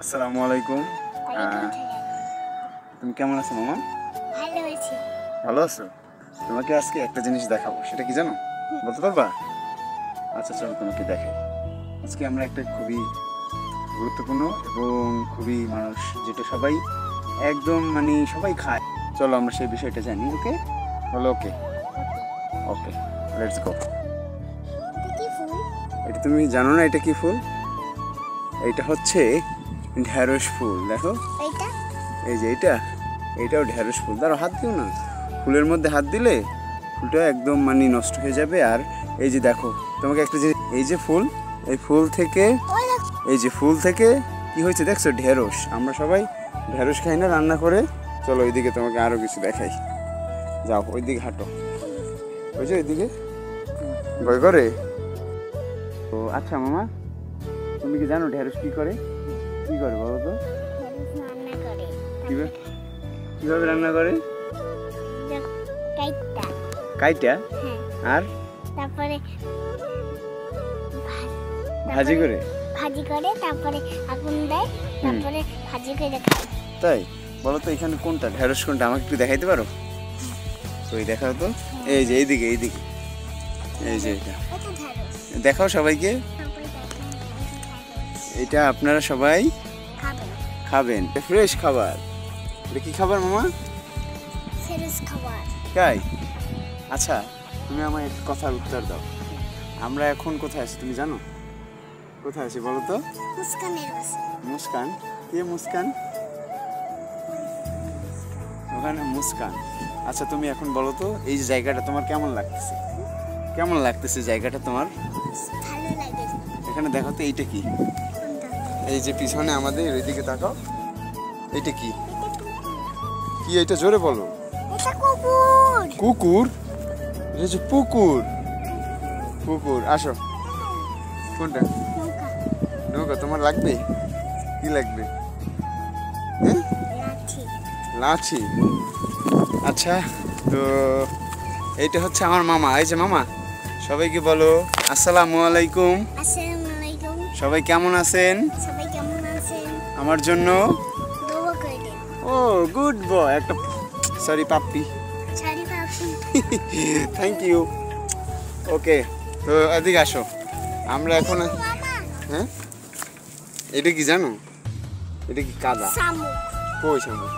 আসসালামু আলাইকুম। তুমি কেমন আছো মামা? ভালো আছি। ভালো আছো? তোমাকে আজকে একটা জিনিস দেখাবো, সেটা কি জানো? বলতে পারবা? আচ্ছা চলো তোমাকে দেখাই। আজকে আমরা একটা খুবই গুরুত্বপূর্ণ এবং খুবই মানুষ যেটা সবাই একদম সবাই খায়, চলো আমরা সেই বিষয়টা জানি। ওকে বলো? ওকে ওকে, লেটস গো। এটা কি ফুল? এটা তুমি জানো না এটা কি ফুল? এটা হচ্ছে ঢেঁড়স ফুল। দেখো এটা এই যে এটাও ঢেঁড়স ফুল। তার হাত দিও না, ফুলের মধ্যে হাত দিলে ফুলটা একদম নষ্ট হয়ে যাবে। আর এই যে দেখো তোমাকে একটা জিনিস, এই যে ফুল, এই ফুল থেকে কি হয়েছে দেখছো? ঢেঁড়স। আমরা সবাই ঢেঁড়স খাই না রান্না করে। চলো ওইদিকে তোমাকে আরো কিছু দেখাই। যাও ওইদিকে হাঁটো, ওই যে ওইদিকে ভয় করে। তো আচ্ছা মামা, তুমি কি জানো ঢেঁড়স কি করে বলো তো? রান্না করে। কিভাবে রান্না করে? কাইটা হ্যাঁ, আর তারপরে ভাজি করে তারপরে আগুন দেয়, তারপরে ভাজি করে খায়। তাই বলো তো এখানে কোনটা ঢেঁড়স, কোনটা আমাকে একটু দেখাইতে পারো? তো এই দেখাও তো, এই যে এইদিকে এই যে এটা এটা ঢেঁড়স। দেখাও সবাইকে। এটা আপনারা সবাই খাবেন, ফ্রেশ খাবার। এটা কি খাবার মামা? ফ্রেশ খাবার। তাই? আচ্ছা তুমি আমার একটা কথার উত্তর দাও। আমরা এখন কোথায় আছি তুমি জানো? কোথায় আছি বলো তো? মুস্কানের বাসা। মুস্কান? কে মুস্কান? ওখানে মুস্কান। আচ্ছা তুমি এখন বলো তো, এই জায়গাটা তোমার কেমন লাগতেছে জায়গাটা তোমার? ভালো লাগে। এখানে দেখো তো এইটা কি? এই যে পিছনে আমাদের, এইদিকে তাকাও। এইটা কি? এটা জোরে বলো। এটা কুকুর। কুকুর? এটা হচ্ছে পুকুর। আসো। কোনটা? নৌকা তোমার লাগবে? কি লাগবে? হ্যাঁ, লাঠি। আচ্ছা তো এইটা হচ্ছে আমার মামা। এই যে মামা, সবাইকে বলো আসসালামু আলাইকুম। আসসালামু আলাইকুম। সবাই কেমন আছেন? সবাই কেমন আছেন? আমার জন্য দোয়া করে দিন। Oh good boy. একটা sorry puppy. Sorry puppy. Thank you. Okay তো এদিকে আসো। আমরা এখন মামা, হ্যাঁ, এটা কি জানো? এটা কি কাদা? শামুক। কই শামুক?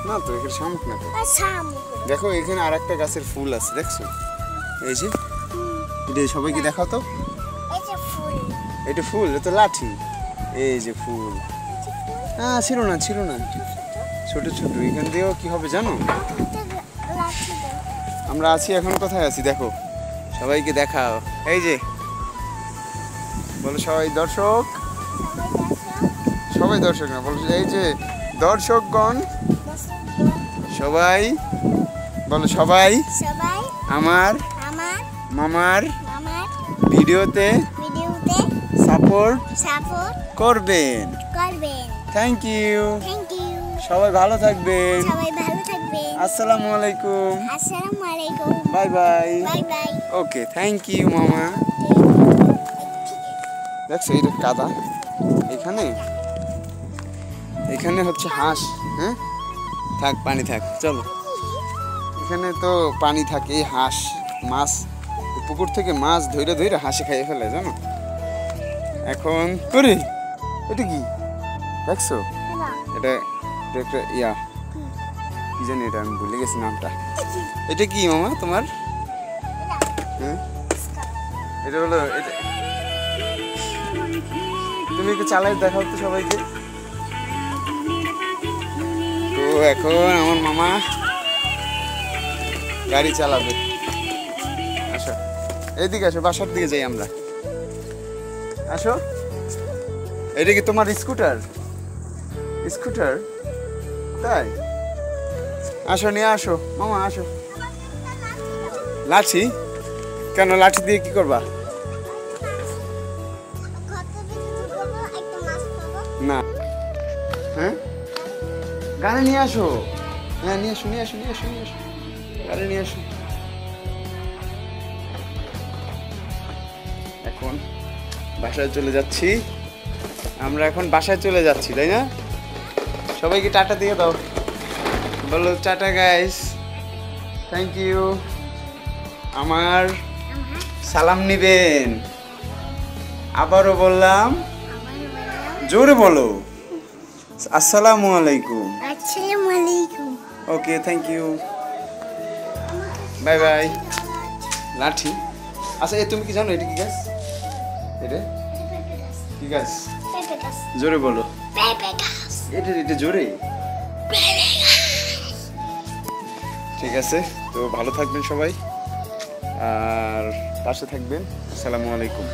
না তো, এখানে শামুক না তো। শামুক। দেখো এখানে আর একটা গাছের ফুল আছে, দেখছো? এই যে এটা সবাইকে দেখাও তো। এটা ফুল। এটা ফুল? এটা লাঠি। এই যে ফুল। হ্যাঁ, ছিল না ছোট এখান দিয়েও কি হবে জানো? আমরা আছি এখন কোথায় আছি দেখো, সবাইকে দেখাও। এই যে বলো সবাই দর্শক না, বলো এই যে দর্শকগণ সবাই বলো, সবাই আমার মামার ভিডিওতে সাপোর্ট করবেন। Thank you. সবাই ভালো থাকবেন। আসসালামু আলাইকুম। Bye bye. Okay, thank you মামা। দেখছো এটা কাদা। এখানে হচ্ছে হাঁস। হ্যাঁ থাক, পানি থাক, চলো। এখানে তো পানি থাকে, হাঁস মাছ, পুকুর থেকে মাছ ধরে হাঁসে খাইয়ে ফেলে জানো। এখন করে এটা কি দেখছো? এটা একটা কি জানি, এটা আমি ভুলে গেছি নামটা। এটা কি মামা তোমার? হ্যাঁ, এটা হলো এটা। তুমি একটু চালাই দেখাও তো সবাইকে। তো এখন আমার মামা গাড়ি চালাবে। আসো এইদিকে আসো, বাসার দিকে যাই আমরা। আসো। এটা কি তোমার স্কুটার? তাই? আসো, নিয়ে আসো মামা, আসো। লাঠি? কেন লাঠি দিয়ে কি করবা? না। হ্যাঁ, গাড়ি নিয়ে আসো। হ্যাঁ নিয়ে আসো। গাড়ি নিয়ে আসো। এখন বাসায় চলে যাচ্ছি। আমরা এখন বাসায় চলে যাচ্ছি, তাই না? সবাইকে টাটা দিয়ে দাও, বলো টাটা গাইস, থ্যাংক ইউ। আমার সালাম নিবেন, আবারও বললাম, জোরে বলো, আসসালামু আলাইকুম। আসসালামু আলাইকুম। ওকে, থ্যাংক ইউ, বাই বাই। লাঠি, আচ্ছা এ তুমি কি জানো এটা কি গাছ? এটা কি গাছ? পেঁপে গাছ। জোরে বলো, পেঁপে গাছ। এটা জোরে। ঠিক আছে, তো ভালো থাকবেন সবাই আর পাশে থাকবেন। আসসালামু আলাইকুম।